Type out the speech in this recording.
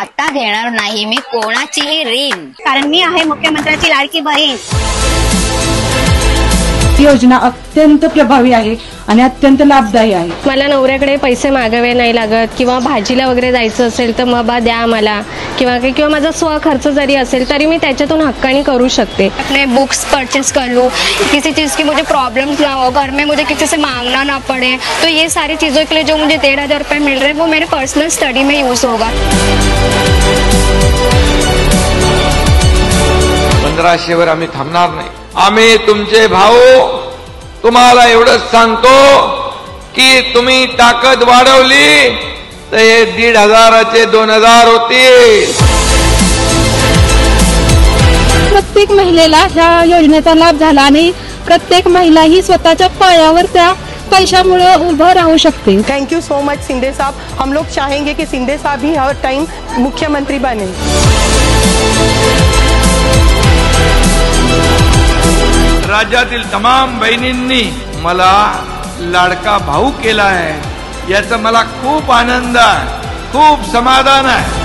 आता घेणार नाही मी कोणाचीही ऋण, कारण मी आहे मुख्यमंत्र्याची लाडकी बहीण। योजना अत्यंत प्रभावी आहे आणि अत्यंत लाभदायी आहे। मला नवऱ्याकडे पैसे मागावे नाही लागत किंवा भाजीला वगैरे जायचं असेल तर मग द्या मला, किंवा माझा स्वखर्च जरी असेल तरी मी त्याच्यातून हक्काने करू शकते। अपने बुक्स परचेज कर लूँ, किसी चीज़ की मुझे प्रॉब्लम्स ना हो, घर में मुझे किसी से मांगना ना पड़े, तो ये सारी चीज़ों के लिए जो मुझे 1,500 रुपये मिल रहे हैं वो मेरे पर्सनल स्टडी में यूज होगा। 1500 वर आम्ही थांबणार नाही। आम्ही तुमचे भाऊ तुम्हाला एवढंच सांगतो की तुम्ही ताकद वाढवली तर हे 1,500चे 2,000 होतील। प्रत्येक महिलेला ह्या योजनेचा लाभ झाला आणि प्रत्येक महिला ही स्वतःच्या पायावर त्या पैशामुळे उभं राहू शकते। Thank you so much Shinde साहब। हम लोग चाहेंगे कि शिंदे साहब ही हर टाइम मुख्यमंत्री बने। राज्यातील तमाम बहिणींनी मला लाडका भाऊ केला आहे, याचा मला खूप आनंद आहे, खूप समाधान आहे।